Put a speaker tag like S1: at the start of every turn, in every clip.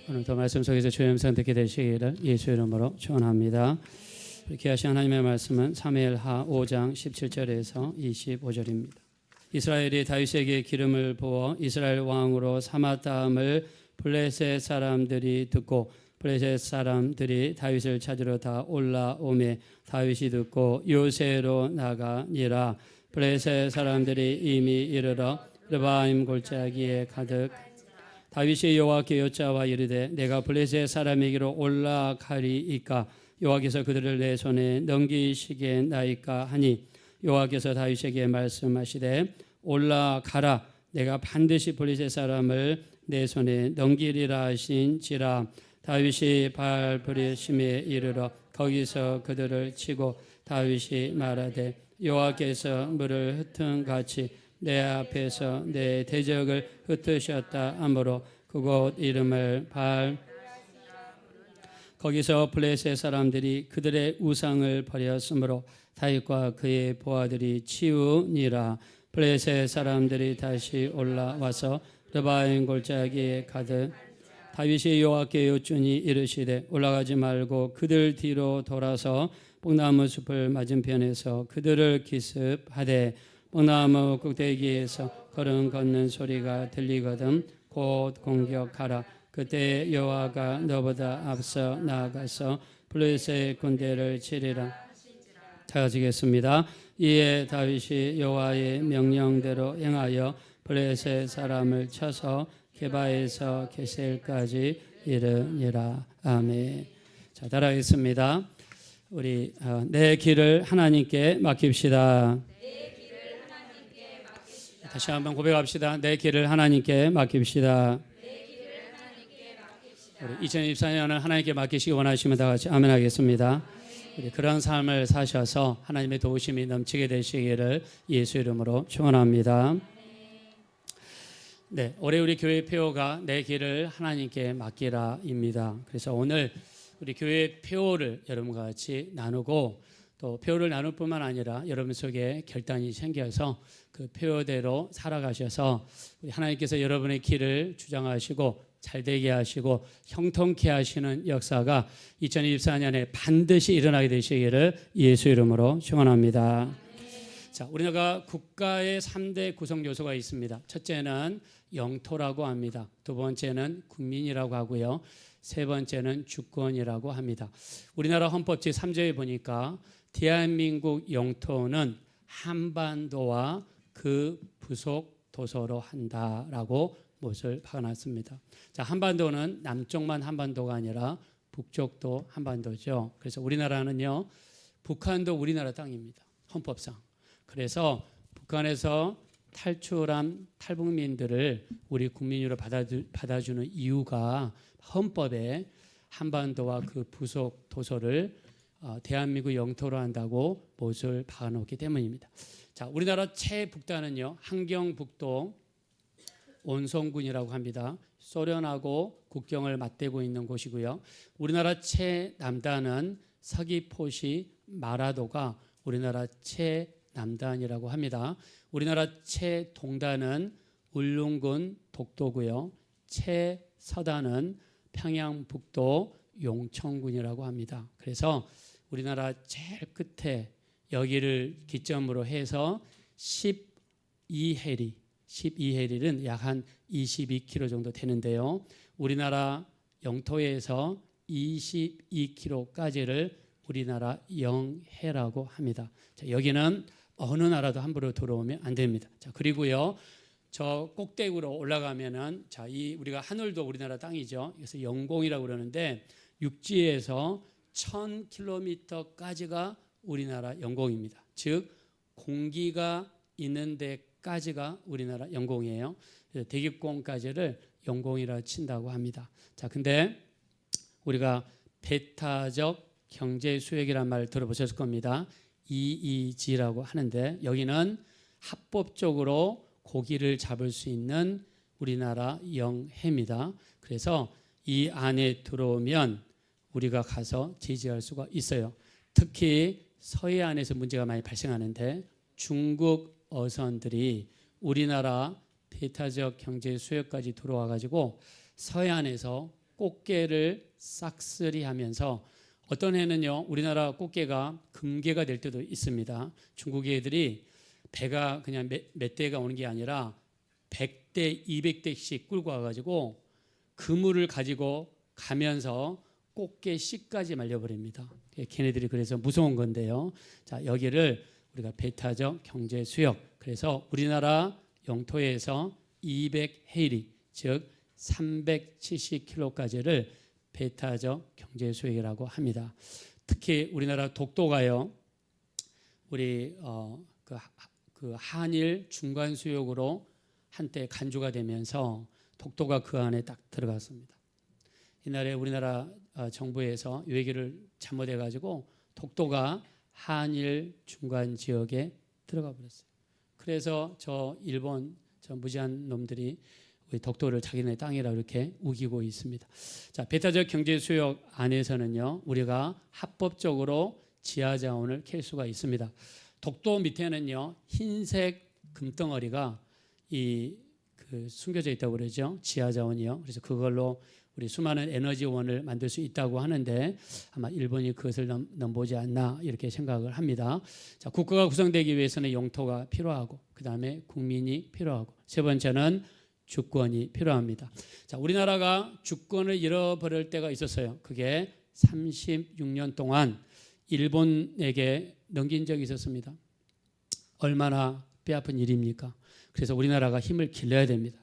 S1: 오늘도 말씀 속에서 주의 음성 듣게 되시기를 예수의 이름으로 축원합니다. 귀하신 하나님의 말씀은 사무엘하 5장 17절에서 25절입니다. 이스라엘이 다윗에게 기름을 부어 이스라엘 왕으로 삼았다함을 블레셋 사람들이 듣고 블레셋 사람들이 다윗을 찾으러 다 올라오매 다윗이 듣고 요새로 나가니라. 블레셋 사람들이 이미 이르러 르바임 골짜기에 가득 다윗이 여호와께 여짜와 이르되 내가 블레셋 사람에게로 올라가리이까 여호와께서 그들을 내 손에 넘기시겠나이까 하니 여호와께서 다윗에게 말씀하시되 올라가라 내가 반드시 블레셋 사람을 내 손에 넘기리라 하신지라. 다윗이 바알브리심에 이르러 거기서 그들을 치고 다윗이 말하되 여호와께서 물을 흩은 같이 내 앞에서 내 대적을 흩으셨다 하므로 그곳 이름을 바알. 거기서 블레셋 사람들이 그들의 우상을 버렸으므로 다윗과 그의 보아들이 치우니라. 블레셋 사람들이 다시 올라와서 르바임 골짜기에 가득 다윗이 여호와께 여쭈니 이르시되 올라가지 말고 그들 뒤로 돌아서 뽕나무 숲을 맞은편에서 그들을 기습하되 뽕나무 꼭대기에서 걸음 걷는 소리가 들리거든 곧 공격하라. 그때 여호와가 너보다 앞서 나아가서 블레셋 군대를 치리라. 다 가지겠습니다. 이에 다윗이 여호와의 명령대로 행하여 블레셋 사람을 쳐서 게바에서 게셀까지 이르니라. 아멘. 자, 따라하겠습니다. 우리 내 길을 하나님께 맡깁시다. 다시 한번 고백합시다. 내 길을 하나님께 맡깁시다. 우리 2024년을 하나님께 맡기시기 원하시면 다 같이 아멘 하겠습니다. 우리 그런 삶을 사셔서 하나님의 도우심이 넘치게 되시기를 예수 이름으로 축원합니다. 네, 올해 우리 교회 표어가 내 길을 하나님께 맡기라입니다. 그래서 오늘 우리 교회 표어를 여러분과 같이 나누고 또 표어를 나눌 뿐만 아니라 여러분 속에 결단이 생겨서 그 표어대로 살아가셔서 우리 하나님께서 여러분의 길을 주장하시고 잘되게 하시고 형통케 하시는 역사가 2024년에 반드시 일어나게 되시기를 예수 이름으로 축원합니다. 자, 우리나라 국가의 3대 구성 요소가 있습니다. 첫째는 영토라고 합니다. 두 번째는 국민이라고 하고요. 세 번째는 주권이라고 합니다. 우리나라 헌법 제3조에 보니까 대한민국 영토는 한반도와 그 부속 도서로 한다라고 못을 박아놨습니다. 자, 한반도는 남쪽만 한반도가 아니라 북쪽도 한반도죠. 그래서 우리나라는요, 북한도 우리나라 땅입니다. 헌법상. 그래서 북한에서 탈출한 탈북민들을 우리 국민으로 받아주는 이유가 헌법에 한반도와 그 부속 도서를 대한민국 영토로 한다고 못을 박아놓기 때문입니다. 자, 우리나라 최북단은요, 함경북도 온성군이라고 합니다. 소련하고 국경을 맞대고 있는 곳이고요. 우리나라 최남단은 서귀포시 마라도가 우리나라 최남단이라고 합니다. 우리나라 최동단은 울릉군 독도고요. 최서단은 평양북도 용천군이라고 합니다. 그래서 우리나라 제일 끝에 여기를 기점으로 해서 12해리는 약 한 22km 정도 되는데요. 우리나라 영토에서 22km까지를 우리나라 영해라고 합니다. 자, 여기는 어느 나라도 함부로 들어오면 안 됩니다. 자, 그리고요, 저 꼭대기로 올라가면은 자, 이 우리가 하늘도 우리나라 땅이죠. 그래서 영공이라고 그러는데 육지에서 1000km까지가 우리나라 영공입니다. 즉 공기가 있는 데까지가 우리나라 영공이에요. 그래서 대기권까지를 영공이라 친다고 합니다. 자, 근데 우리가 배타적 경제 수역이라는 말 들어보셨을 겁니다. EEZ라고 하는데 여기는 합법적으로 고기를 잡을 수 있는 우리나라 영해입니다. 그래서 이 안에 들어오면 우리가 가서 제지할 수가 있어요. 특히 서해안에서 문제가 많이 발생하는데 중국 어선들이 우리나라 배타적 경제 수역까지 들어와 가지고 서해안에서 꽃게를 싹쓸이하면서 어떤 해는요 우리나라 꽃게가 금게가 될 때도 있습니다. 중국 애들이 배가 그냥 몇 대가 오는 게 아니라 100대, 200대씩 끌고 와가지고 그물을 가지고 가면서 꽃게 씨까지 말려버립니다. 걔네들이 그래서 무서운 건데요. 자, 여기를 우리가 배타적 경제 수역, 그래서 우리나라 영토에서 200헤이리, 즉 370km까지를 배타적 경제 수역이라고 합니다. 특히 우리나라 독도가요, 우리 그 한일 중간 수역으로 한때 간주가 되면서 독도가 그 안에 딱 들어갔습니다. 이날에 우리나라 정부에서 이 얘기를 잘못해가지고 독도가 한일 중간 지역에 들어가 버렸어요. 그래서 저 일본 저 무지한 놈들이 우리 독도를 자기네 땅이라 이렇게 우기고 있습니다. 자, 배타적 경제 수역 안에서는요 우리가 합법적으로 지하 자원을 캘 수가 있습니다. 독도 밑에는요 흰색 금덩어리가 숨겨져 있다고 그러죠. 지하 자원이요. 그래서 그걸로 우리 수많은 에너지원을 만들 수 있다고 하는데 아마 일본이 그것을 넘보지 않나 이렇게 생각을 합니다. 자, 국가가 구성되기 위해서는 영토가 필요하고 그 다음에 국민이 필요하고 세 번째는 주권이 필요합니다. 자, 우리나라가 주권을 잃어버릴 때가 있었어요. 그게 36년 동안 일본에게 넘긴 적이 있었습니다. 얼마나 뼈아픈 일입니까? 그래서 우리나라가 힘을 길러야 됩니다.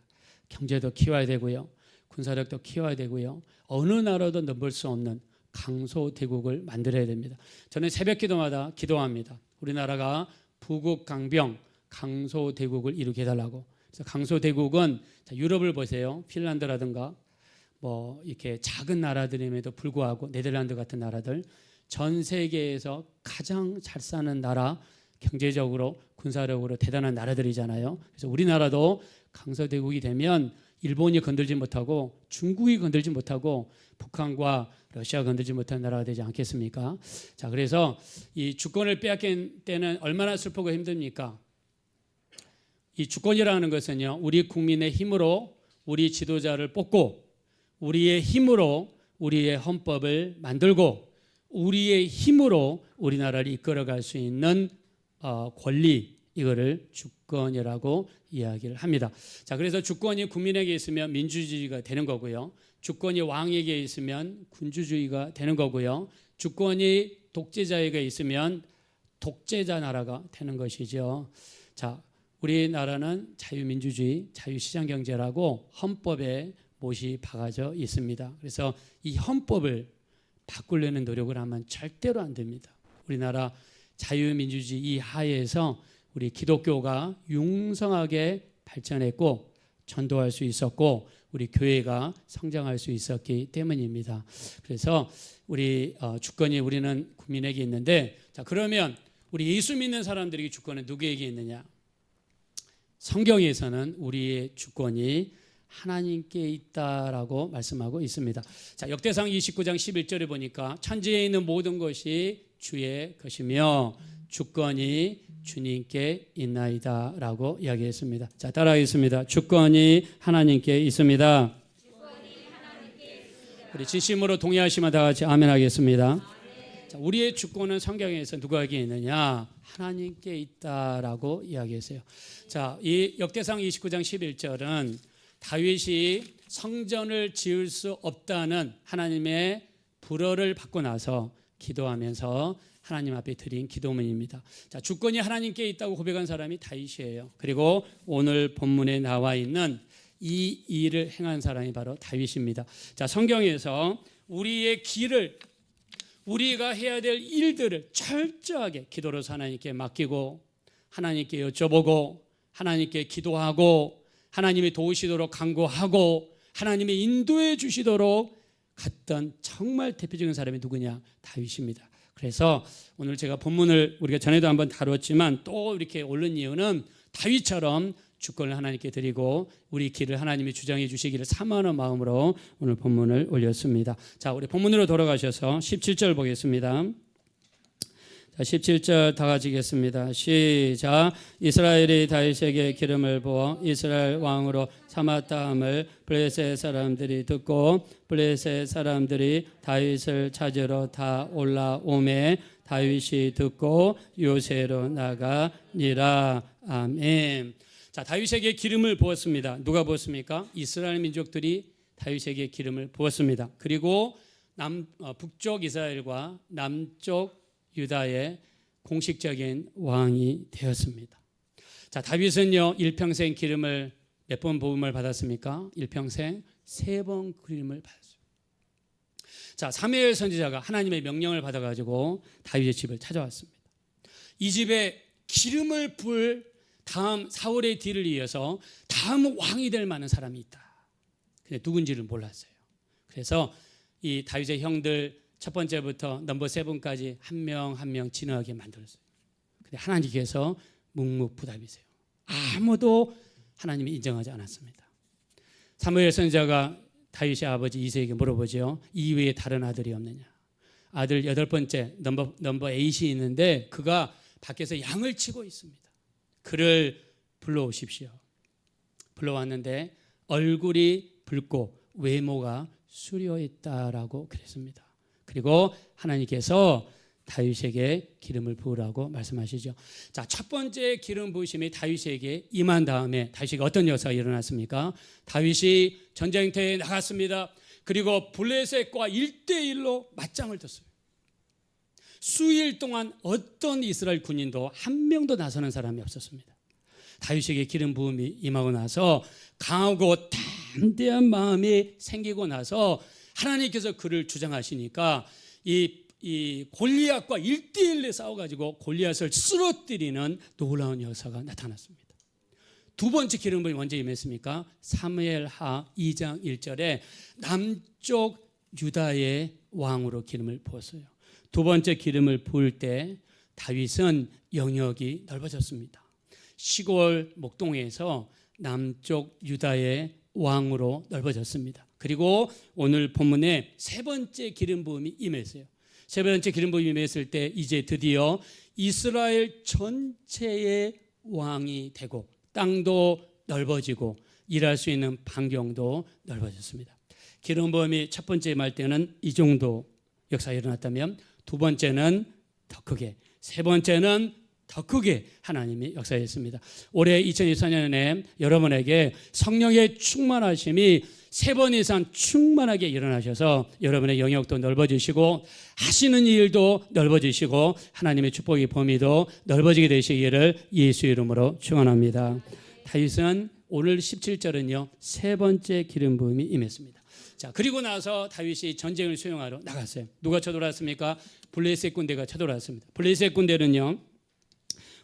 S1: 경제도 키워야 되고요. 군사력도 키워야 되고요. 어느 나라도 넘볼 수 없는 강소대국을 만들어야 됩니다. 저는 새벽 기도마다 기도합니다. 우리나라가 부국강병 강소대국을 이루게 해달라고. 그래서 강소대국은 유럽을 보세요. 핀란드라든가 뭐 이렇게 작은 나라들임에도 불구하고 네덜란드 같은 나라들 전 세계에서 가장 잘 사는 나라, 경제적으로 군사력으로 대단한 나라들이잖아요. 그래서 우리나라도 강소대국이 되면 일본이 건들지 못하고 중국이 건들지 못하고 북한과 러시아가 건들지 못한 나라가 되지 않겠습니까? 자, 그래서 이 주권을 빼앗긴 때는 얼마나 슬프고 힘듭니까? 이 주권이라는 것은요, 우리 국민의 힘으로 우리 지도자를 뽑고 우리의 힘으로 우리의 헌법을 만들고 우리의 힘으로 우리나라를 이끌어갈 수 있는 권리, 이거를 주권이라고 이야기를 합니다. 자, 그래서 주권이 국민에게 있으면 민주주의가 되는 거고요. 주권이 왕에게 있으면 군주주의가 되는 거고요. 주권이 독재자에게 있으면 독재자 나라가 되는 것이죠. 자, 우리나라는 자유민주주의, 자유시장경제라고 헌법에 못이 박아져 있습니다. 그래서 이 헌법을 바꾸려는 노력을 하면 절대로 안 됩니다. 우리나라 자유민주주의 이 하에서 우리 기독교가 융성하게 발전했고 전도할 수 있었고 우리 교회가 성장할 수 있었기 때문입니다. 그래서 우리 주권이 우리는 국민에게 있는데, 자, 그러면 우리 예수 믿는 사람들에게 주권은 누구에게 있느냐? 성경에서는 우리의 주권이 하나님께 있다라고 말씀하고 있습니다. 자, 역대상 29장 11절에 보니까 천지에 있는 모든 것이 주의 것이며 주권이 주님께 있나이다 라고 이야기했습니다. 자, 따라하겠습니다. 주권이 하나님께 있습니다. 우리 진심으로 동의하시면 다 같이 아멘 하겠습니다. 자, 우리의 주권은 성경에서 누구에게 있느냐? 하나님께 있다라고 이야기했어요. 자, 이 역대상 29장 11절은 다윗이 성전을 지을 수 없다는 하나님의 불허를 받고 나서 기도하면서 하나님 앞에 드린 기도문입니다. 자, 주권이 하나님께 있다고 고백한 사람이 다윗이에요. 그리고 오늘 본문에 나와 있는 이 일을 행한 사람이 바로 다윗입니다. 자, 성경에서 우리의 길을, 우리가 해야 될 일들을 철저하게 기도로서 하나님께 맡기고 하나님께 여쭤보고 하나님께 기도하고 하나님이 도우시도록 간구하고 하나님이 인도해 주시도록 갔던 정말 대표적인 사람이 누구냐? 다윗입니다. 그래서 오늘 제가 본문을 우리가 전에도 한번 다뤘지만 또 이렇게 올린 이유는 다윗처럼 주권을 하나님께 드리고 우리 길을 하나님이 주장해 주시기를 사모하는 마음으로 오늘 본문을 올렸습니다. 자, 우리 본문으로 돌아가셔서 17절 보겠습니다. 자, 17절 다 같이 읽겠습니다. 시작. 이스라엘이 다윗에게 기름을 부어 이스라엘 왕으로 삼았다 함을 블레셋 사람들이 듣고 블레셋 사람들이 다윗을 찾으러 다 올라오매 다윗이 듣고 요새로 나가니라. 아멘. 자, 다윗에게 기름을 부었습니다. 누가 부었습니까? 이스라엘 민족들이 다윗에게 기름을 부었습니다. 그리고 북쪽 이스라엘과 남쪽 유다의 공식적인 왕이 되었습니다. 자, 다윗은요 일평생 기름을 몇 번 부음을 받았습니까? 일평생 3번 기름을 받았어요. 자, 사무엘 선지자가 하나님의 명령을 받아가지고 다윗의 집을 찾아왔습니다. 이 집에 기름을 부을 다음 사울의 뒤를 이어서 다음 왕이 될 만한 사람이 있다. 근데 누군지를 몰랐어요. 그래서 이 다윗의 형들 첫 번째부터 넘버 7까지 한 명 한 명 진화하게 만들었어요. 근데 하나님께서 묵묵부답이세요. 아무도 하나님이 인정하지 않았습니다. 사무엘 선지자가 다윗의 아버지 이새에게 물어보죠. 이 외에 다른 아들이 없느냐. 아들 8번째 넘버 8이 있는데 그가 밖에서 양을 치고 있습니다. 그를 불러오십시오. 불러왔는데 얼굴이 붉고 외모가 수려했다라고 그랬습니다. 그리고 하나님께서 다윗에게 기름을 부으라고 말씀하시죠. 자, 첫 번째 기름 부으심이 다윗에게 임한 다음에 다윗에게 어떤 역사가 일어났습니까? 다윗이 전쟁터에 나갔습니다. 그리고 블레셋과 1대1로 맞짱을 떴어요. 수일 동안 어떤 이스라엘 군인도 한 명도 나서는 사람이 없었습니다. 다윗에게 기름 부음이 임하고 나서 강하고 담대한 마음이 생기고 나서 하나님께서 그를 주장하시니까 이 골리앗과 1대1에 싸워가지고 골리앗을 쓰러뜨리는 놀라운 역사가 나타났습니다. 두 번째 기름 부음이 언제 임했습니까? 사무엘하 2장 1절에 남쪽 유다의 왕으로 기름을 부었어요. 두 번째 기름을 부을 때 다윗은 영역이 넓어졌습니다. 시골 목동에서 남쪽 유다의 왕으로 넓어졌습니다. 그리고 오늘 본문에 세 번째 기름 부음이 임했어요. 세 번째 기름 부음이 임했을 때 이제 드디어 이스라엘 전체의 왕이 되고 땅도 넓어지고 일할 수 있는 반경도 넓어졌습니다. 기름 부음이 첫 번째 임할 때는 이 정도 역사가 일어났다면 두 번째는 더 크게, 세 번째는 더 크게 하나님이 역사했습니다. 올해 2024년에 여러분에게 성령의 충만하심이 3번 이상 충만하게 일어나셔서 여러분의 영역도 넓어지시고 하시는 일도 넓어지시고 하나님의 축복의 범위도 넓어지게 되시기를 예수 이름으로 축원합니다. 다윗은 오늘 17절은요 3번째 기름 부음이 임했습니다. 자, 그리고 나서 다윗이 전쟁을 수행하러 나갔어요. 누가 쳐들어왔습니까? 블레셋 군대가 쳐들어왔습니다. 블레셋 군대는요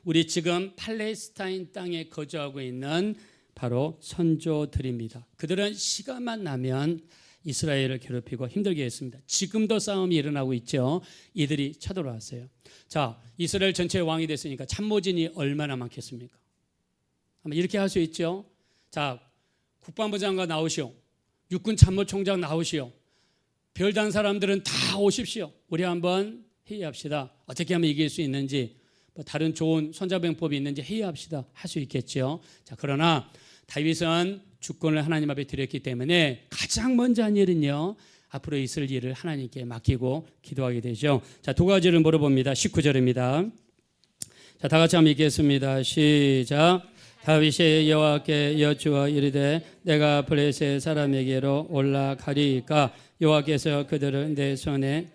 S1: 우리 지금 팔레스타인 땅에 거주하고 있는 바로 선조들입니다. 그들은 시간만 나면 이스라엘을 괴롭히고 힘들게 했습니다. 지금도 싸움이 일어나고 있죠. 이들이 쳐들어왔어요. 자, 이스라엘 전체의 왕이 됐으니까 참모진이 얼마나 많겠습니까? 아마 이렇게 할 수 있죠. 자, 국방부 장관 나오시오. 육군 참모총장 나오시오. 별단 사람들은 다 오십시오. 우리 한번 회의합시다. 어떻게 하면 이길 수 있는지, 다른 좋은 손자병법이 있는지 회의합시다. 할 수 있겠죠. 자, 그러나 다윗은 주권을 하나님 앞에 드렸기 때문에 가장 먼저 한 일은요, 앞으로 있을 일을 하나님께 맡기고 기도하게 되죠. 자, 두 가지를 물어봅니다. 19절입니다. 자, 다 같이 한번 읽겠습니다. 시작. 다윗이 여호와께 여쭈어 이르되 내가 블레셋 사람에게로 올라가리이까 여호와께서 그들을 내 손에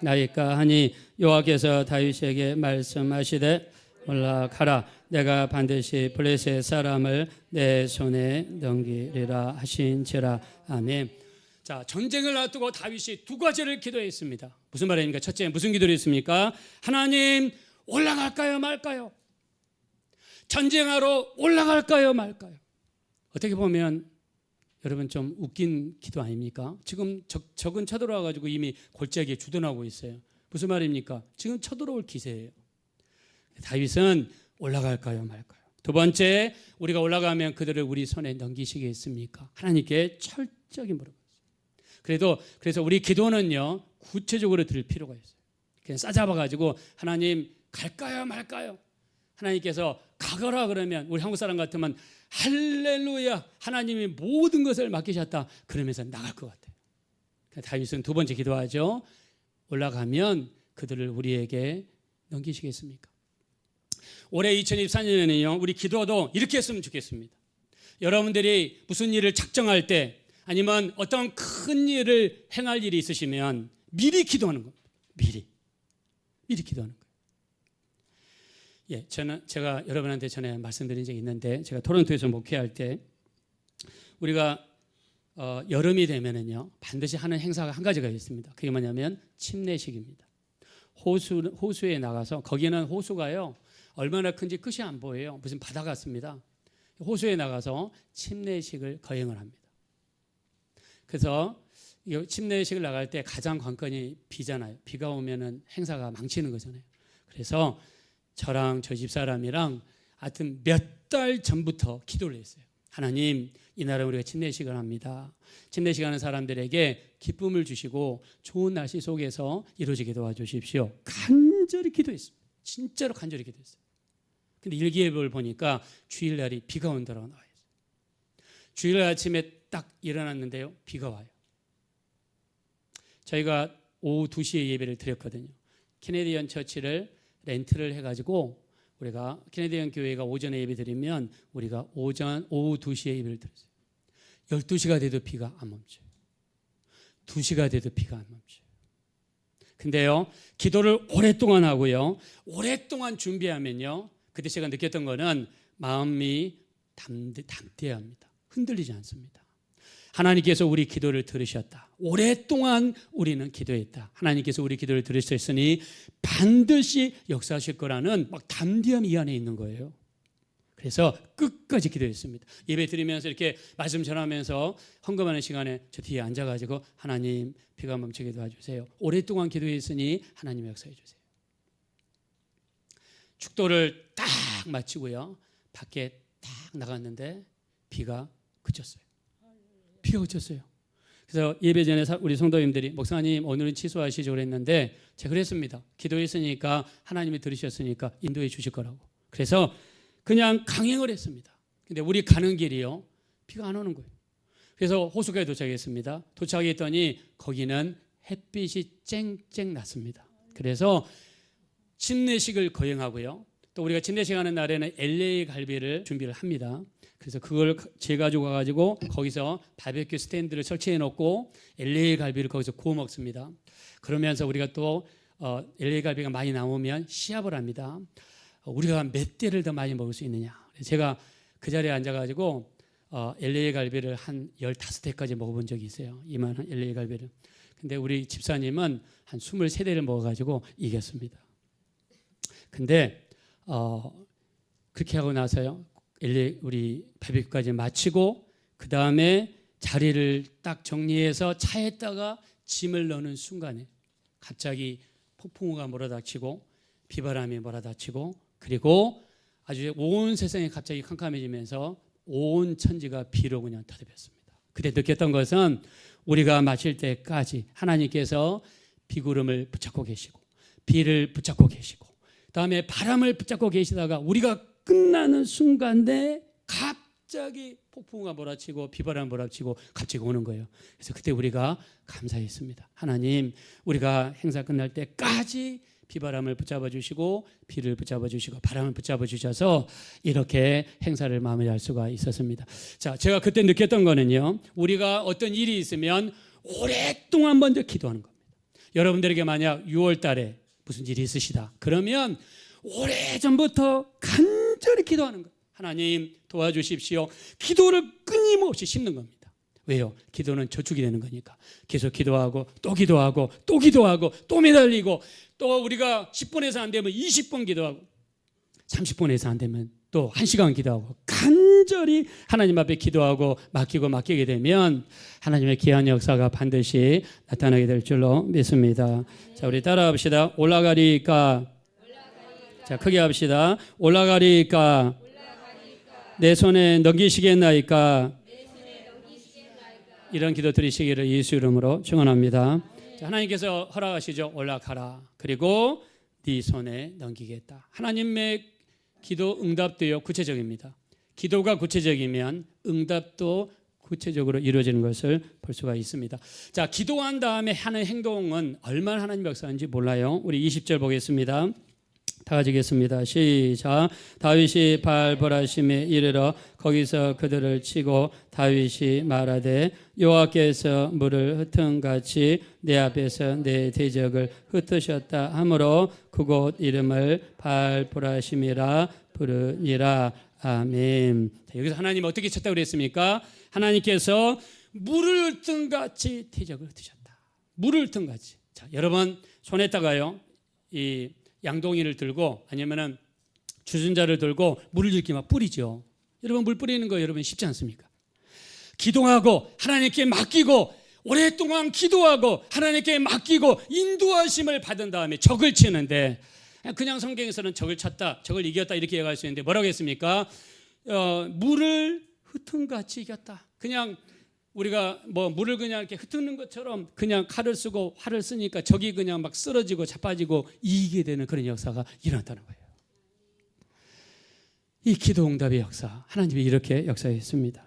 S1: 나이까 하니 여호와께서 다윗에게 말씀하시되 올라가라 내가 반드시 블레셋 사람을 내 손에 넘기리라 하신지라. 아멘. 자, 전쟁을 놔두고 다윗이 두 가지를 기도했습니다. 무슨 말입니까? 첫째, 무슨 기도를 했습니까? 하나님, 올라갈까요 말까요? 전쟁하러 올라갈까요 말까요? 어떻게 보면 여러분 좀 웃긴 기도 아닙니까? 지금 적은 쳐들어와 가지고 이미 골짜기에 주둔하고 있어요. 무슨 말입니까? 지금 쳐들어올 기세예요. 다윗은 올라갈까요 말까요? 두 번째, 우리가 올라가면 그들을 우리 손에 넘기시겠습니까? 하나님께 철저히 물어봤어요. 그래서 우리 기도는요 구체적으로 들을 필요가 있어요. 그냥 싸잡아 가지고 하나님 갈까요 말까요? 하나님께서 가거라 그러면 우리 한국 사람 같으면 할렐루야, 하나님이 모든 것을 맡기셨다 그러면서 나갈 것 같아요. 다윗은 두 번째 기도하죠. 올라가면 그들을 우리에게 넘기시겠습니까? 올해 2024년에는요, 우리 기도도 이렇게 했으면 좋겠습니다. 여러분들이 무슨 일을 작정할 때 아니면 어떤 큰 일을 행할 일이 있으시면 미리 기도하는 겁니다. 미리 기도하는 거예요. 예, 제가 여러분한테 전에 말씀드린 적이 있는데, 제가 토론토에서 목회할 때 우리가 여름이 되면은요 반드시 하는 행사가 한 가지가 있습니다. 그게 뭐냐면 침례식입니다. 호수에 나가서, 거기는 호수가요 얼마나 큰지 끝이 안 보여요. 무슨 바다 같습니다. 호수에 나가서 침례식을 거행을 합니다. 그래서 이 침례식을 나갈 때 가장 관건이 비잖아요. 비가 오면은 행사가 망치는 거잖아요. 그래서 저랑 저 집사람이랑 하여튼 몇 달 전부터 기도를 했어요. 하나님, 이날은 우리가 침례식을 합니다. 침례식 하는 사람들에게 기쁨을 주시고 좋은 날씨 속에서 이루어지게 도와주십시오. 간절히 기도했습니다. 진짜로 간절히 기도했어요. 근데 일기예보를 보니까 주일날이 비가 온다고 나와 있어요. 주일날 아침에 딱 일어났는데요, 비가 와요. 저희가 오후 2시에 예배를 드렸거든요. 캐네디언 처치를 렌트를 해가지고 우리가 캐네디언 교회가 오전에 예배 드리면 우리가 오후 2시에 예배를 드렸어요. 12시가 돼도 비가 안 멈춰요. 2시가 돼도 비가 안 멈춰요. 근데요, 기도를 오랫동안 하고요, 오랫동안 준비하면요, 그때 제가 느꼈던 거는 마음이 담대해야 합니다. 흔들리지 않습니다. 하나님께서 우리 기도를 들으셨다. 오랫동안 우리는 기도했다. 하나님께서 우리 기도를 들으셨으니 반드시 역사하실 거라는 막 담대함이 이 안에 있는 거예요. 그래서 끝까지 기도했습니다. 예배 드리면서 이렇게 말씀 전하면서 헌금하는 시간에 저 뒤에 앉아가지고 하나님, 비가 멈추게 도와주세요. 오랫동안 기도했으니 하나님 역사해 주세요. 축도를 딱 마치고요, 밖에 딱 나갔는데 비가 그쳤어요. 비가 그쳤어요. 그래서 예배 전에 우리 성도님들이 목사님 오늘은 취소하시죠 그랬는데 제가 그랬습니다. 기도했으니까 하나님이 들으셨으니까 인도해 주실 거라고. 그래서 그냥 강행을 했습니다. 근데 우리 가는 길이요, 비가 안 오는 거예요. 그래서 호수가에 도착했습니다. 도착했더니 거기는 햇빛이 쨍쨍 났습니다. 그래서 침례식을 거행하고요, 또 우리가 침례식 하는 날에는 LA 갈비를 준비를 합니다. 그래서 그걸 가지고 가가지고 거기서 바베큐 스탠드를 설치해 놓고 LA 갈비를 거기서 구워 먹습니다. 그러면서 우리가 또 LA 갈비가 많이 남으면 시합을 합니다. 우리가 몇 대를 더 많이 먹을 수 있느냐. 제가 그 자리에 앉아가지고 LA 갈비를 한 15대까지 먹어본 적이 있어요. 이만한 LA 갈비를. 근데 우리 집사님은 한 23대를 먹어가지고 이겼습니다. 근데 그렇게 하고 나서요, 우리 바비큐까지 마치고 그 다음에 자리를 딱 정리해서 차에다가 짐을 넣는 순간에 갑자기 폭풍우가 몰아닥치고 비바람이 몰아닥치고 그리고 아주 온 세상이 갑자기 캄캄해지면서 온 천지가 비로 그냥 터집혔습니다. 그때 느꼈던 것은 우리가 마칠 때까지 하나님께서 비구름을 붙잡고 계시고 비를 붙잡고 계시고 그다음에 바람을 붙잡고 계시다가 우리가 끝나는 순간에 갑자기 폭풍우가 몰아치고 비바람 몰아치고 갑자기 오는 거예요. 그래서 그때 우리가 감사했습니다. 하나님, 우리가 행사 끝날 때까지 비바람을 붙잡아 주시고 비를 붙잡아 주시고 바람을 붙잡아 주셔서 이렇게 행사를 마무리할 수가 있었습니다. 자, 제가 그때 느꼈던 거는요, 우리가 어떤 일이 있으면 오랫동안 먼저 기도하는 겁니다. 여러분들에게 만약 6월 달에 무슨 일이 있으시다 그러면 오래전부터 간절히 기도하는 거예요. 하나님 도와주십시오. 기도를 끊임없이 씹는 겁니다. 왜요? 기도는 저축이 되는 거니까. 계속 기도하고 또 기도하고 또 기도하고 또 매달리고 또 우리가 10분에서 안 되면 20분 기도하고 30분에서 안 되면 또 1시간 기도하고 간절히 하나님 앞에 기도하고 맡기게 되면 하나님의 귀한 역사가 반드시 나타나게 될 줄로 믿습니다. 자, 우리 따라합시다. 올라가리까. 자, 크게 합시다. 올라가리까. 내 손에 넘기시겠나이까. 이런 기도 드리시기를 예수 이름으로 축원합니다. 자, 하나님께서 허락하시죠. 올라가라. 그리고 네 손에 넘기겠다. 하나님의 기도 응답도요 구체적입니다. 기도가 구체적이면 응답도 구체적으로 이루어지는 것을 볼 수가 있습니다. 자, 기도한 다음에 하는 행동은 얼마나 하나님 역사인지 몰라요. 우리 20절 보겠습니다. 다 같이 읽겠습니다. 시작. 다윗이 발벌하심에 이르러 거기서 그들을 치고 다윗이 말하되 여호와께서 물을 흩은같이 내 앞에서 내 대적을 흩으셨다 하므로 그곳 이름을 발벌하심이라 부르니라. 아멘. 자, 여기서 하나님 어떻게 쳤다고 그랬습니까? 하나님께서 물을 흩은같이 대적을 흩으셨다. 물을 흩은같이. 자, 여러분 손에다가요 이 양동이를 들고 아니면은 주전자를 들고 물을 이렇게 막 뿌리죠. 여러분 물 뿌리는 거 여러분 쉽지 않습니까? 기도하고 하나님께 맡기고 오랫동안 기도하고 하나님께 맡기고 인도하심을 받은 다음에 적을 치는데 그냥 성경에서는 적을 쳤다, 적을 이겼다 이렇게 얘기할 수 있는데 뭐라고 했습니까? 물을 흩은같이 이겼다. 그냥 우리가 뭐 물을 그냥 이렇게 흩는 것처럼 그냥 칼을 쓰고 활을 쓰니까 적이 그냥 막 쓰러지고 자빠지고 이기게 되는 그런 역사가 일어났다는 거예요. 이 기도 응답의 역사, 하나님이 이렇게 역사했습니다.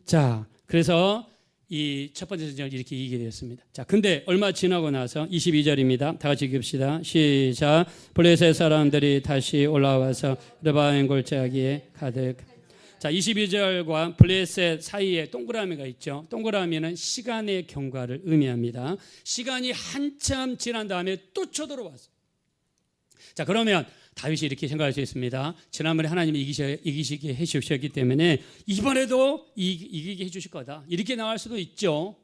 S1: 자, 그래서 이 첫 번째 전쟁을 이렇게 이기게 되었습니다. 자, 근데 얼마 지나고 나서 22절입니다. 다 같이 읽읍시다. 시작. 블레셋 사람들이 다시 올라와서 르바임 골짜기에 가득. 자, 22절과 블레셋 사이에 동그라미가 있죠. 동그라미는 시간의 경과를 의미합니다. 시간이 한참 지난 다음에 또 쳐들어왔어요. 자, 그러면 다윗이 이렇게 생각할 수 있습니다. 지난번에 하나님이 이기시게 해주셨기 때문에 이번에도 이기게 해주실 거다. 이렇게 나갈 수도 있죠.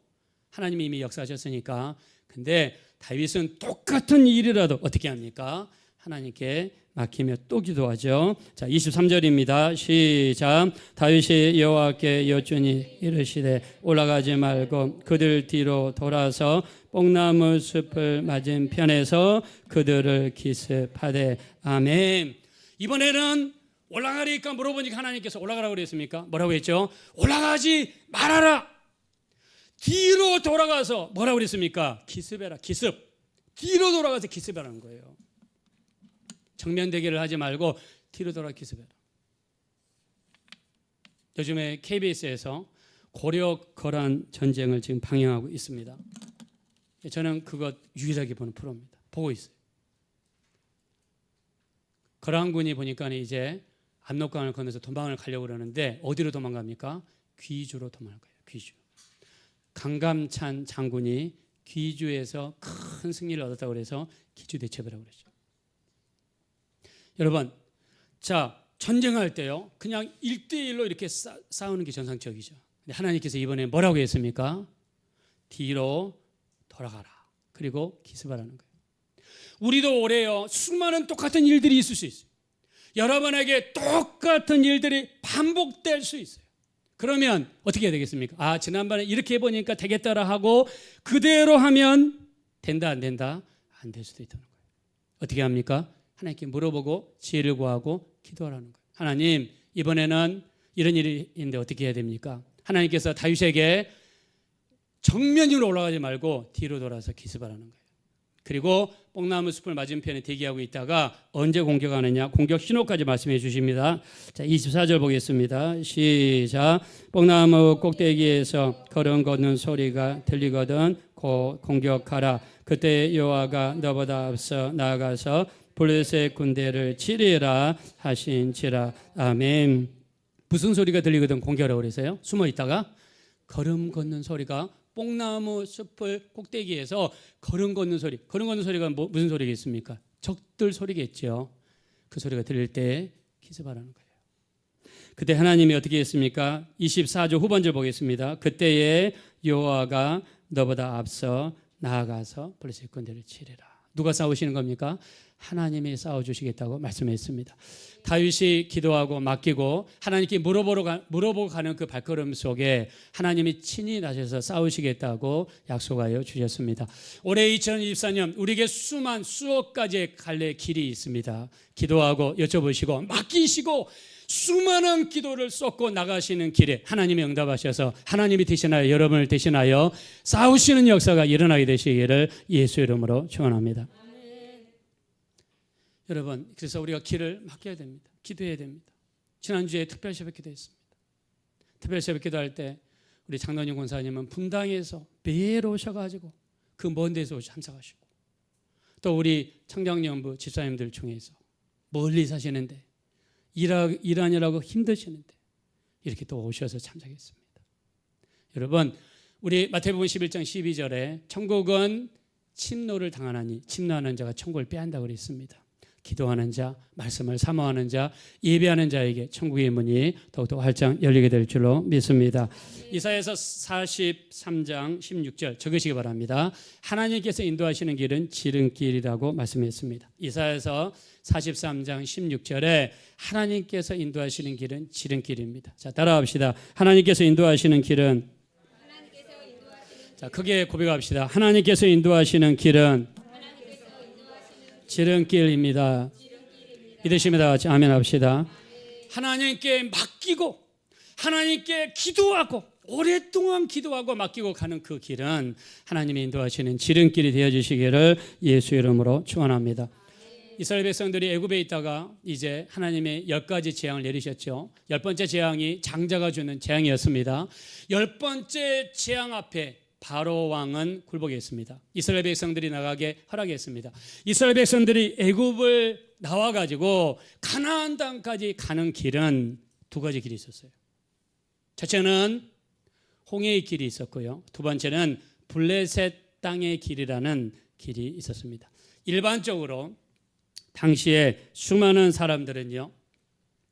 S1: 하나님이 이미 역사하셨으니까. 근데 다윗은 똑같은 일이라도 어떻게 합니까? 하나님께 맡기며 또 기도하죠. 자, 23절입니다. 시작. 다윗이 여호와께 여쭈니 이르시되 올라가지 말고 그들 뒤로 돌아서 뽕나무 숲을 맞은편에서 그들을 기습하되. 아멘. 이번에는 올라가리까 물어보니까 하나님께서 올라가라고 그랬습니까? 뭐라고 했죠? 올라가지 말아라. 뒤로 돌아가서 뭐라고 그랬습니까? 기습해라. 기습. 뒤로 돌아가서 기습하라는 거예요. 정면 대결을 하지 말고 뒤로 돌아 기습해라. 요즘에 KBS에서 고려 거란 전쟁을 지금 방영하고 있습니다. 저는 그것 유일하게 보는 프로입니다. 보고 있어요. 거란군이 보니까 이제 압록강을 건너서 도망을 가려고 그러는데 어디로 도망갑니까? 귀주로 도망가요. 귀주. 강감찬 장군이 귀주에서 큰 승리를 얻었다고 그래서 귀주 대첩이라고 그러죠. 여러분, 자, 전쟁할 때요 그냥 1대1로 이렇게 싸우는 게 정상적이죠. 근데 하나님께서 이번에 뭐라고 했습니까? 뒤로 돌아가라. 그리고 기습하라는 거예요. 우리도 올해요 수많은 똑같은 일들이 있을 수 있어요. 여러분에게 똑같은 일들이 반복될 수 있어요. 그러면 어떻게 해야 되겠습니까? 아, 지난번에 이렇게 해보니까 되겠다라 하고 그대로 하면 된다 안 된다? 안 될 수도 있다는 거예요. 어떻게 합니까? 하나님께 물어보고 지혜를 구하고 기도하라는 거예요. 하나님, 이번에는 이런 일이 있는데 어떻게 해야 됩니까? 하나님께서 다윗에게 정면으로 올라가지 말고 뒤로 돌아서 기습하라는 거예요. 그리고 뽕나무 숲을 맞은편에 대기하고 있다가 언제 공격하느냐? 공격 신호까지 말씀해 주십니다. 자, 24절 보겠습니다. 시작. 뽕나무 꼭대기에서 걸음 걷는 소리가 들리거든 곧 공격하라. 그때 여호와가 너보다 앞서 나아가서 블레셋 군대를 치리라 하신지라. 아멘. 무슨 소리가 들리거든 공격하라고 그래서요? 숨어 있다가 걸음 걷는 소리가 뽕나무 숲을 꼭대기에서 걸음 걷는 소리. 걸음 걷는 소리가 무슨 소리겠습니까? 적들 소리겠죠. 그 소리가 들릴 때 기습하라는 거예요. 그때 하나님이 어떻게 했습니까? 24절 후반절 보겠습니다. 그때에 여호와가 너보다 앞서 나아가서 블레셋 군대를 치리라. 누가 싸우시는 겁니까? 하나님이 싸워주시겠다고 말씀했습니다. 다윗이 기도하고 맡기고 하나님께 물어보고 가는 그 발걸음 속에 하나님이 친히 나서서 싸우시겠다고 약속하여 주셨습니다. 올해 2024년 우리에게 수억 가지의 갈래 길이 있습니다. 기도하고 여쭤보시고 맡기시고 수많은 기도를 쏟고 나가시는 길에 하나님이 응답하셔서 하나님이 대신하여 여러분을 대신하여 싸우시는 역사가 일어나게 되시기를 예수 이름으로 축원합니다. 여러분, 그래서 우리가 길을 맡겨야 됩니다. 기도해야 됩니다. 지난주에 특별 새벽 기도했습니다. 특별 새벽 기도할 때 우리 장로님 권사님은 분당에서 매일 오셔가지고 그 먼 데서 참석하시고, 또 우리 청정연부 집사님들 중에서 멀리 사시는데 일하느라고 힘드시는데 이렇게 또 오셔서 참석했습니다. 여러분, 우리 마태복음 11장 12절에 천국은 침노를 당하나니 침노하는 자가 천국을 빼앗는다고 그랬습니다. 기도하는 자, 말씀을 사모하는 자, 예배하는 자에게 천국의 문이 더욱더 활짝 열리게 될 줄로 믿습니다. 이사야서 43장 16절 적으시기 바랍니다. 하나님께서 인도하시는 길은 지름길이라고 말씀했습니다. 이사야서 43장 16절에 하나님께서 인도하시는 길은 지름길입니다. 자, 따라합시다. 하나님께서 인도하시는 길은, 자, 크게 고백합시다. 하나님께서 인도하시는 길은 지름길입니다. 믿으십니다. 아멘 합시다. 하나님께 맡기고 하나님께 기도하고 오랫동안 기도하고 맡기고 가는 그 길은 하나님이 인도하시는 지름길이 되어주시기를 예수 이름으로 축원합니다. 이스라엘 백성들이 애굽에 있다가 이제 하나님의 10가지 재앙을 내리셨죠. 10번째 재앙이 장자가 주는 재앙이었습니다. 10번째 재앙 앞에 바로 왕은 굴복했습니다. 이스라엘 백성들이 나가게 허락했습니다. 이스라엘 백성들이 애굽을 나와가지고 가나안 땅까지 가는 길은 두 가지 길이 있었어요. 첫째는 홍해의 길이 있었고요. 두 번째는 블레셋 땅의 길이라는 길이 있었습니다. 일반적으로 당시에 수많은 사람들은요,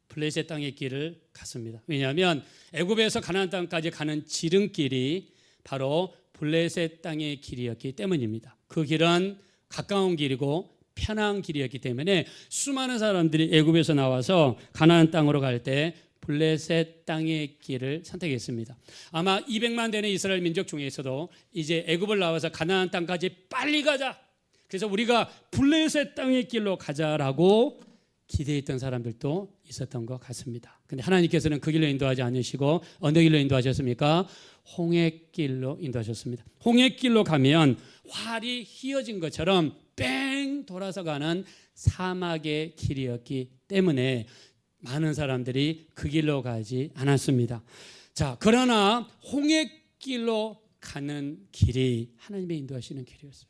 S1: 블레셋 땅의 길을 갔습니다. 왜냐하면 애굽에서 가나안 땅까지 가는 지름길이 바로 블레셋 땅의 길이었기 때문입니다. 그 길은 가까운 길이고 편한 길이었기 때문에 수많은 사람들이 애굽에서 나와서 가나안 땅으로 갈 때 블레셋 땅의 길을 선택했습니다. 아마 200만 되는 이스라엘 민족 중에서도 이제 애굽을 나와서 가나안 땅까지 빨리 가자, 그래서 우리가 블레셋 땅의 길로 가자라고 기대했던 사람들도 있었던 것 같습니다. 그런데 하나님께서는 그 길로 인도하지 않으시고 어느 길로 인도하셨습니까? 홍해길로 인도하셨습니다. 홍해길로 가면 활이 휘어진 것처럼 뺑 돌아서 가는 사막의 길이었기 때문에 많은 사람들이 그 길로 가지 않았습니다. 자, 그러나 홍해길로 가는 길이 하나님의 인도하시는 길이었어요.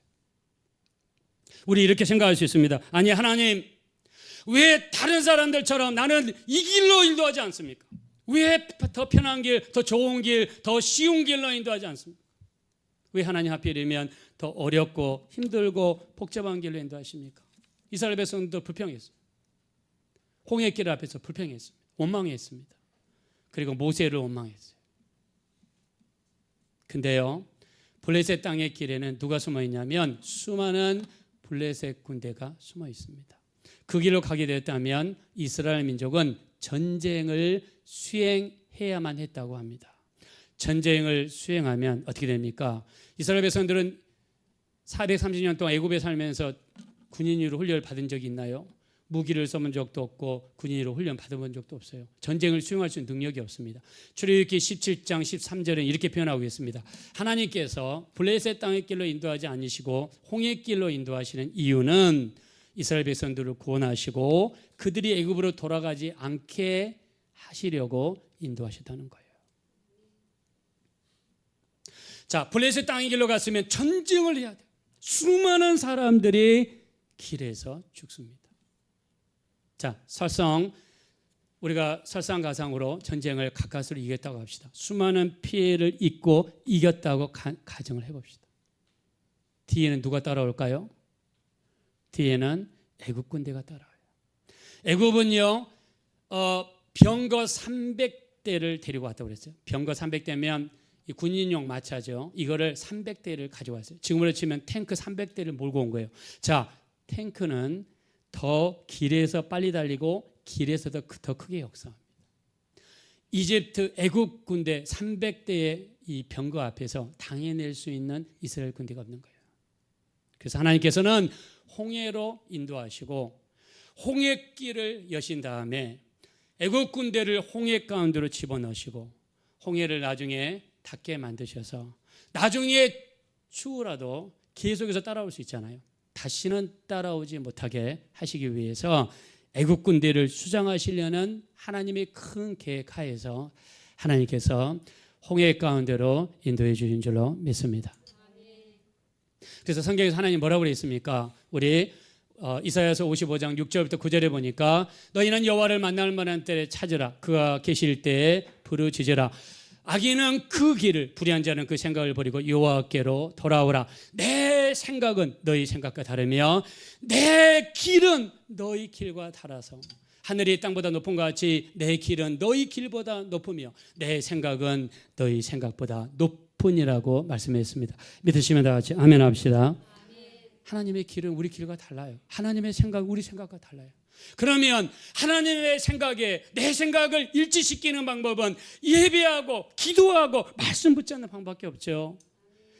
S1: 우리 이렇게 생각할 수 있습니다. 아니, 하나님, 왜 다른 사람들처럼 나는 이 길로 인도하지 않습니까? 왜 더 편한 길, 더 좋은 길, 더 쉬운 길로 인도하지 않습니까? 왜 하나님 하필이면 더 어렵고 힘들고 복잡한 길로 인도하십니까? 이스라엘 백성도 불평했어요. 홍해길 앞에서 불평했습니다. 원망했습니다. 그리고 모세를 원망했어요. 근데요, 블레셋 땅의 길에는 누가 숨어 있냐면 수많은 블레셋 군대가 숨어 있습니다. 그 길로 가게 되었다면 이스라엘 민족은 전쟁을 수행해야만 했다고 합니다. 전쟁을 수행하면 어떻게 됩니까? 이스라엘 백성들은 430년 동안 애굽에 살면서 군인으로 훈련을 받은 적이 있나요? 무기를 써본 적도 없고 군인으로 훈련 받아본 적도 없어요. 전쟁을 수행할 수 있는 능력이 없습니다. 출애굽기 17장 13절에 이렇게 표현하고 있습니다. 하나님께서 블레셋 땅의 길로 인도하지 않으시고 홍해길로 인도하시는 이유는 이스라엘 백성들을 구원하시고 그들이 애굽으로 돌아가지 않게 하시려고 인도하셨다는 거예요. 자, 블레셋 땅의 길로 갔으면 전쟁을 해야 돼요. 수많은 사람들이 길에서 죽습니다. 자, 우리가 설상가상으로 전쟁을 가까스로 이겼다고 합시다. 수많은 피해를 입고 이겼다고 가정을 해봅시다. 뒤에는 누가 따라올까요? 뒤에는 애굽 군대가 따라와요. 애굽은요, 병거 300대를 데리고 왔다고 그랬어요. 병거 300대면 이 군인용 마차죠. 이거를 300대를 가져왔어요. 지금으로 치면 탱크 300대를 몰고 온 거예요. 자, 탱크는 더 길에서 빨리 달리고 길에서도 더 크게 역사합니다. 이집트 애굽 군대 300대의 이 병거 앞에서 당해낼 수 있는 이스라엘 군대가 없는 거예요. 그래서 하나님께서는 홍해로 인도하시고 홍해길을 여신 다음에 애굽 군대를 홍해 가운데로 집어넣으시고 홍해를 나중에 닿게 만드셔서 나중에 추후라도 계속해서 따라올 수 있잖아요. 다시는 따라오지 못하게 하시기 위해서 애국 군대를 수장하시려는 하나님의 큰 계획 하에서 하나님께서 홍해 가운데로 인도해 주신 줄로 믿습니다. 그래서 성경에서 하나님 뭐라고 그랬습니까? 우리 이사야서 55장 6절부터 9절에 보니까 너희는 여호와를 만날 만한 때에 찾으라. 그가 계실 때에 부르짖으라. 악인은 그 길을, 불의한 자는 그 생각을 버리고 여호와께로 돌아오라. 내 생각은 너희 생각과 다르며 내 길은 너희 길과 달라서 하늘이 땅보다 높은 것 같이 내 길은 너희 길보다 높으며 내 생각은 너희 생각보다 높으니라고 말씀했습니다. 믿으시면 다 같이 아멘 합시다. 하나님의 길은 우리 길과 달라요. 하나님의 생각은 우리 생각과 달라요. 그러면 하나님의 생각에 내 생각을 일치시키는 방법은 예배하고 기도하고 말씀 붙잡는 방법밖에 없죠.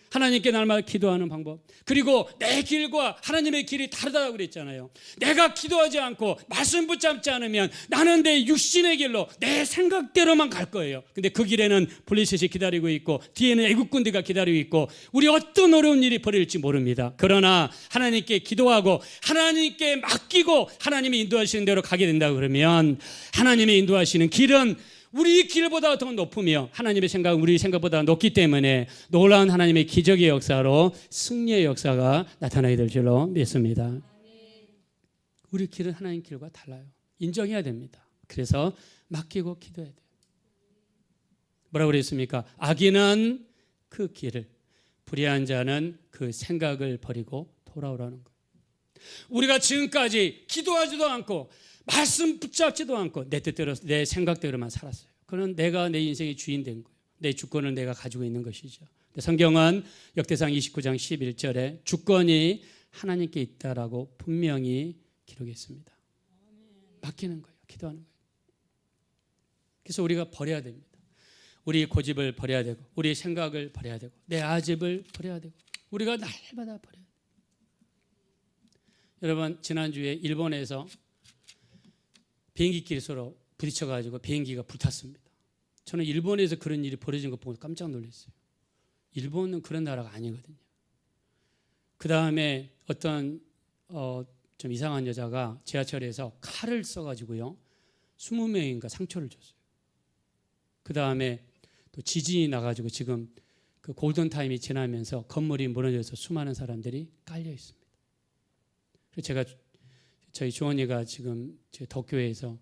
S1: 하나님께 날마다 기도하는 방법. 그리고 내 길과 하나님의 길이 다르다고 그랬잖아요. 내가 기도하지 않고 말씀 붙잡지 않으면 나는 내 육신의 길로 내 생각대로만 갈 거예요. 근데 그 길에는 블레셋이 기다리고 있고 뒤에는 애국 군대가 기다리고 있고 우리 어떤 어려운 일이 벌일지 모릅니다. 그러나 하나님께 기도하고 하나님께 맡기고 하나님이 인도하시는 대로 가게 된다 그러면 하나님의 인도하시는 길은 우리 길보다 더 높으며 하나님의 생각은 우리 생각보다 높기 때문에 놀라운 하나님의 기적의 역사로 승리의 역사가 나타나게 될 줄로 믿습니다. 우리 길은 하나님 길과 달라요. 인정해야 됩니다. 그래서 맡기고 기도해야 돼요. 뭐라고 그랬습니까? 악인은 그 길을, 불의한 자는 그 생각을 버리고 돌아오라는 거예요. 우리가 지금까지 기도하지도 않고 말씀 붙잡지도 않고 내 뜻대로 내 생각대로만 살았어요. 그건 내가 내 인생의 주인 된 거예요. 내 주권을 내가 가지고 있는 것이죠. 성경은 역대상 29장 11절에 주권이 하나님께 있다라고 분명히 기록했습니다. 맡기는 거예요. 기도하는 거예요. 그래서 우리가 버려야 됩니다. 우리 고집을 버려야 되고 우리 생각을 버려야 되고 내 아집을 버려야 되고 우리가 날마다 버려야 돼요. 여러분 지난주에 일본에서 비행기끼리 서로 부딪혀가지고 비행기가 불탔습니다. 저는 일본에서 그런 일이 벌어진 거 보고 깜짝 놀랐어요. 일본은 그런 나라가 아니거든요. 그 다음에 어떤 좀 이상한 여자가 지하철에서 칼을 써가지고요 20명인가 상처를 줬어요. 그 다음에 또 지진이 나가지고 지금 그 골든타임이 지나면서 건물이 무너져서 수많은 사람들이 깔려 있습니다. 그래서 제가 저희 조언이가 지금 도쿄에서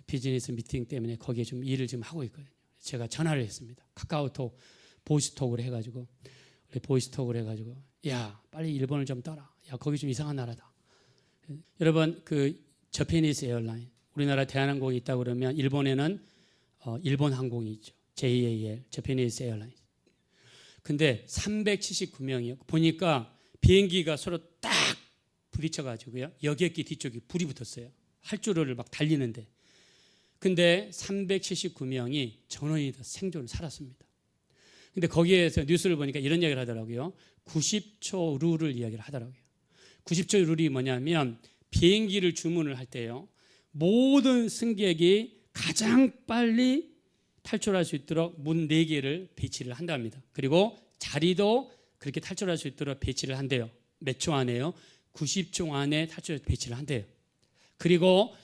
S1: 비즈니스 미팅 때문에 거기에 좀 일을 좀 하고 있거든요. 제가 전화를 했습니다. 카카오톡 보이스톡으로 해가지고 야 빨리 일본을 좀 떠라. 야 거기 좀 이상한 나라다. 여러분 그 저페니스 에어라인 우리나라 대한항공이 있다 그러면 일본에는 일본 항공이 있죠. JAL 저페니스 에어라인. 근데 379명이요. 보니까 비행기가 서로 딱 부딪혀가지고요. 여객기 뒤쪽에 불이 붙었어요. 활주로를 막 달리는데. 근데 379명이 전원이 다 생존을 살았습니다. 근데 거기에서 뉴스를 보니까 이런 이야기를 하더라고요. 90초 룰을 이야기를 하더라고요. 90초 룰이 뭐냐면 비행기를 주문을 할 때요. 모든 승객이 가장 빨리 탈출할 수 있도록 문 4개를 배치를 한답니다. 그리고 자리도 그렇게 탈출할 수 있도록 배치를 한대요. 몇 초 안에요? 90초 안에 탈출 배치를 한대요. 그리고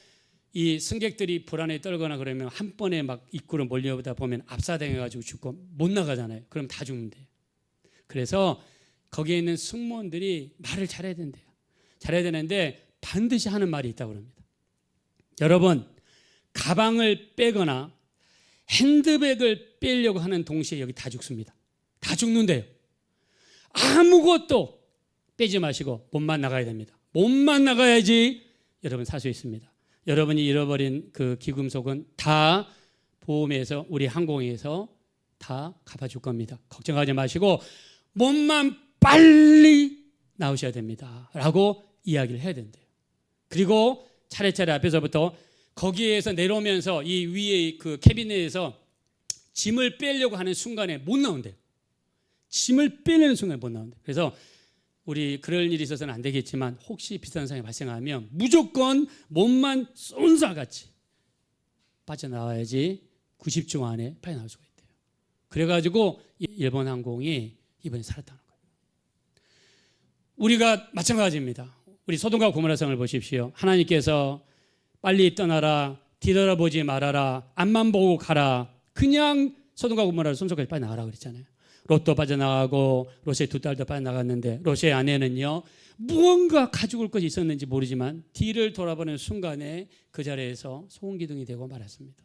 S1: 이 승객들이 불안에 떨거나 그러면 한 번에 막 입구로 몰려오다 보면 압사당해가지고 죽고 못 나가잖아요. 그럼 다 죽는데요. 그래서 거기에 있는 승무원들이 말을 잘해야 된대요. 잘해야 되는데 반드시 하는 말이 있다고 합니다. 여러분 가방을 빼거나 핸드백을 빼려고 하는 동시에 여기 다 죽습니다. 다 죽는데요. 아무것도 빼지 마시고 몸만 나가야 됩니다. 몸만 나가야지 여러분 살 수 있습니다. 여러분이 잃어버린 그 기금속은 다 보험에서 우리 항공에서 다 갚아줄 겁니다. 걱정하지 마시고 몸만 빨리 나오셔야 됩니다. 라고 이야기를 해야 된대요. 그리고 차례차례 앞에서부터 거기에서 내려오면서 이 위에 그 캐비넷에서 짐을 빼려고 하는 순간에 못 나온대요. 짐을 빼려는 순간에 못 나온대요. 그래서 우리 그럴 일이 있어서는 안 되겠지만 혹시 비슷한 상황이 발생하면 무조건 몸만 쏜살같이 빠져나와야지 90초 안에 빨리 나올 수가 있대요. 그래가지고 일본 항공이 이번에 살았다는 거예요. 우리가 마찬가지입니다. 우리 소돔과 고모라 성을 보십시오. 하나님께서 빨리 떠나라, 뒤돌아보지 말아라, 앞만 보고 가라. 그냥 소돔과 고모라를 손속까지 빨리 나가라 그랬잖아요. 롯도 빠져나가고 롯의 두 딸도 빠져나갔는데 롯의 아내는요, 무언가 가지고 올 것이 있었는지 모르지만 뒤를 돌아보는 순간에 그 자리에서 소금기둥이 되고 말았습니다.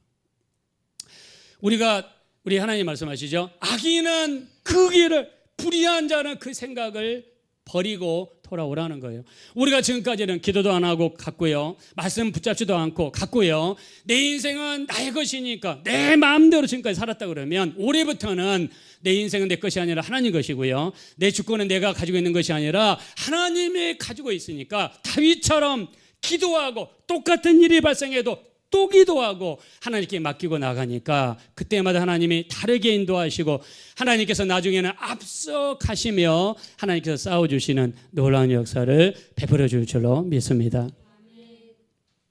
S1: 우리 하나님 말씀하시죠. 악인은 그 길을, 불의한 자는 그 생각을 버리고 돌아오라는 거예요. 우리가 지금까지는 기도도 안 하고 갔고요, 말씀 붙잡지도 않고 갔고요, 내 인생은 나의 것이니까 내 마음대로 지금까지 살았다 그러면 올해부터는 내 인생은 내 것이 아니라 하나님 것이고요, 내 주권은 내가 가지고 있는 것이 아니라 하나님이 가지고 있으니까 다윗처럼 기도하고 똑같은 일이 발생해도 또 기도하고 하나님께 맡기고 나가니까 그때마다 하나님이 다르게 인도하시고 하나님께서 나중에는 앞서 가시며 하나님께서 싸워주시는 놀라운 역사를 베풀어 줄 줄로 믿습니다.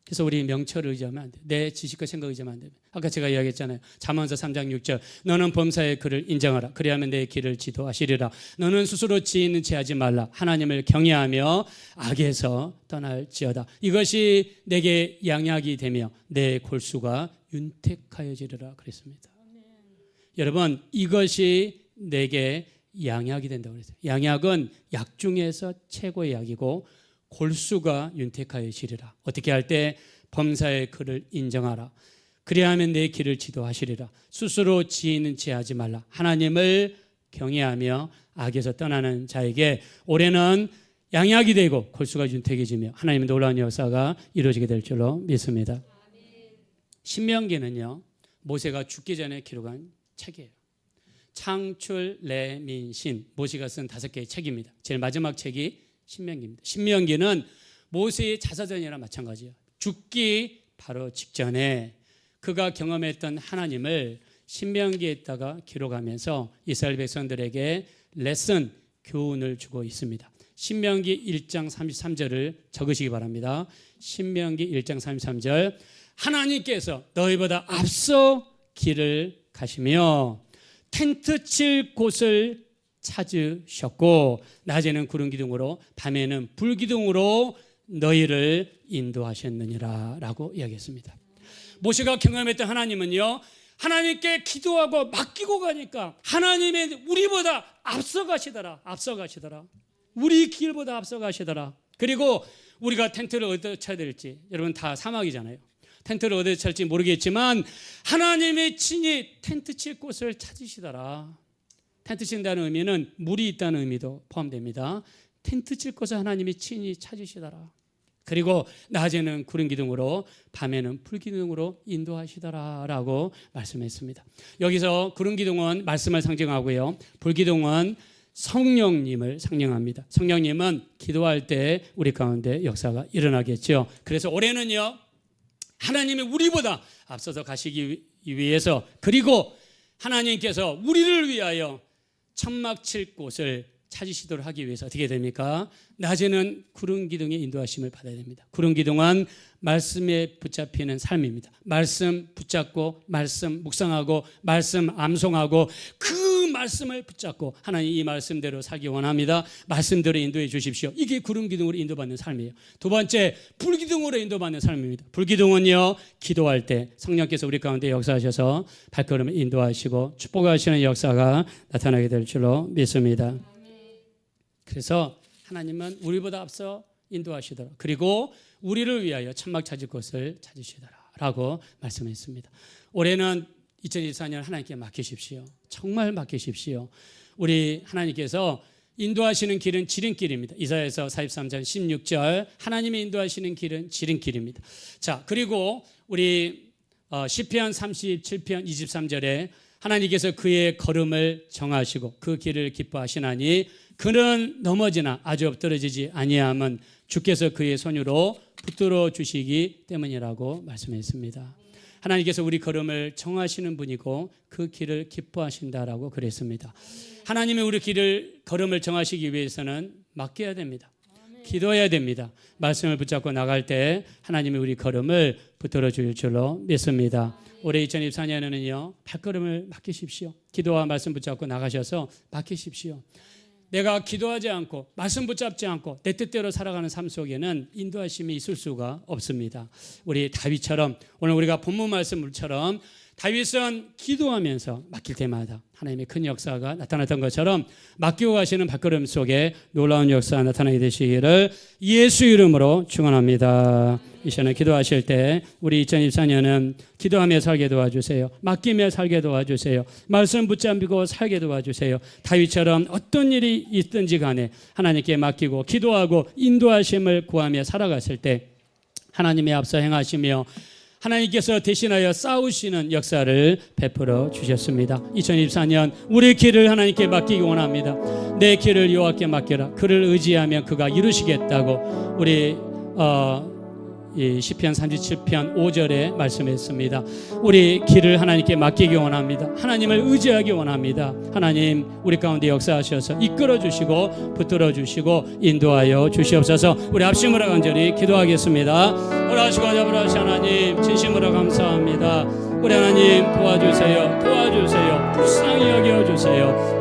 S1: 그래서 우리 명철을 의지하면 안 돼요. 내 지식과 생각 의지하면 안 돼요. 아까 제가 이야기했잖아요. 잠언서 3장 6절, 너는 범사의 그를 인정하라. 그리하면 내 길을 지도하시리라. 너는 스스로 지혜는 체하지 말라. 하나님을 경외하며 악에서 떠날지어다. 이것이 내게 양약이 되며 내 골수가 윤택하여지리라 그랬습니다. 여러분, 이것이 내게 양약이 된다고 그랬어요. 양약은 약 중에서 최고의 약이고 골수가 윤택하여지리라. 어떻게 할 때? 범사의 그를 인정하라. 그리하면 내 길을 지도하시리라. 스스로 지혜는 체하지 말라. 하나님을 경외하며 악에서 떠나는 자에게 올해는 양약이 되고 골수가 윤택해지며 하나님의 놀라운 역사가 이루어지게 될 줄로 믿습니다. 신명기는요, 모세가 죽기 전에 기록한 책이에요. 창출, 레민신, 모세가 쓴 5개의 책입니다. 제일 마지막 책이 신명기입니다. 신명기는 모세의 자서전이랑 마찬가지예요. 죽기 바로 직전에 그가 경험했던 하나님을 신명기에다가 기록하면서 이스라엘 백성들에게 레슨, 교훈을 주고 있습니다. 신명기 1장 33절을 적으시기 바랍니다. 신명기 1장 33절, 하나님께서 너희보다 앞서 길을 가시며 텐트 칠 곳을 찾으셨고 낮에는 구름 기둥으로 밤에는 불 기둥으로 너희를 인도하셨느니라 라고 이야기했습니다. 모세가 경험했던 하나님은요, 하나님께 기도하고 맡기고 가니까 하나님이 우리보다 앞서가시더라. 우리 길보다 앞서가시더라. 그리고 우리가 텐트를 어디다 쳐야 될지, 여러분 다 사막이잖아요. 텐트를 어디다 칠지 모르겠지만 하나님이 친히 텐트 칠 곳을 찾으시더라. 텐트 친다는 의미는 물이 있다는 의미도 포함됩니다. 텐트 칠 곳을 하나님이 친히 찾으시더라. 그리고 낮에는 구름 기둥으로 밤에는 불 기둥으로 인도하시더라 라고 말씀했습니다. 여기서 구름 기둥은 말씀을 상징하고요, 불 기둥은 성령님을 상징합니다. 성령님은 기도할 때 우리 가운데 역사가 일어나겠죠. 그래서 올해는요, 하나님이 우리보다 앞서서 가시기 위해서, 그리고 하나님께서 우리를 위하여 천막 칠 곳을 찾으시도록 하기 위해서 어떻게 됩니까? 낮에는 구름 기둥의 인도하심을 받아야 됩니다. 구름 기둥은 말씀에 붙잡히는 삶입니다. 말씀 붙잡고 말씀 묵상하고 말씀 암송하고 그 말씀을 붙잡고 하나님 이 말씀대로 살기 원합니다. 말씀대로 인도해 주십시오. 이게 구름 기둥으로 인도받는 삶이에요. 두 번째, 불 기둥으로 인도받는 삶입니다. 불 기둥은요, 기도할 때 성령께서 우리 가운데 역사하셔서 발걸음을 인도하시고 축복하시는 역사가 나타나게 될 줄로 믿습니다. 그래서 하나님은 우리보다 앞서 인도하시더라. 그리고 우리를 위하여 천막 찾을 곳을 찾으시더라 라고 말씀했습니다. 올해는 2024년 하나님께 맡기십시오. 정말 맡기십시오. 우리 하나님께서 인도하시는 길은 지름길입니다. 이사야서 43장 16절, 하나님이 인도하시는 길은 지름길입니다. 자, 그리고 우리 시편 37편 23절에 하나님께서 그의 걸음을 정하시고 그 길을 기뻐하시나니 그는 넘어지나 아주 엎드러지지 아니함은 주께서 그의 손으로 붙들어 주시기 때문이라고 말씀했습니다. 하나님께서 우리 걸음을 정하시는 분이고 그 길을 기뻐하신다라고 그랬습니다. 하나님이 우리 걸음을 정하시기 위해서는 맡겨야 됩니다. 기도해야 됩니다. 말씀을 붙잡고 나갈 때 하나님이 우리 걸음을 붙들어 줄 줄로 믿습니다. 올해 2024년에는요, 발걸음을 맡기십시오. 기도와 말씀 붙잡고 나가셔서 맡기십시오. 내가 기도하지 않고 말씀 붙잡지 않고 내 뜻대로 살아가는 삶 속에는 인도하심이 있을 수가 없습니다. 우리 다윗처럼 오늘 우리가 본문 말씀처럼 다윗은 기도하면서 맡길 때마다 하나님의 큰 역사가 나타났던 것처럼 맡기고 가시는 발걸음 속에 놀라운 역사가 나타나게 되시기를 예수 이름으로 축원합니다. 이 시간에 기도하실 때 우리 2024년은 기도하며 살게 도와주세요. 맡기며 살게 도와주세요. 말씀 붙잡고 살게 도와주세요. 다윗처럼 어떤 일이 있든지 간에 하나님께 맡기고 기도하고 인도하심을 구하며 살아갔을 때 하나님의 앞서 행하시며 하나님께서 대신하여 싸우시는 역사를 베풀어 주셨습니다. 2024년 우리 길을 하나님께 맡기기 원합니다. 내 길을 여호와께 맡겨라. 그를 의지하면 그가 이루시겠다고 우리 이 시편 37편 5절에 말씀했습니다. 우리 길을 하나님께 맡기기 원합니다. 하나님을 의지하기 원합니다. 하나님 우리 가운데 역사하셔서 이끌어 주시고 붙들어 주시고 인도하여 주시옵소서. 우리 합심으로 간절히 기도하겠습니다. 오라시고 아버지 하나님 진심으로 감사합니다. 우리 하나님 도와주세요. 불쌍히 여겨주세요.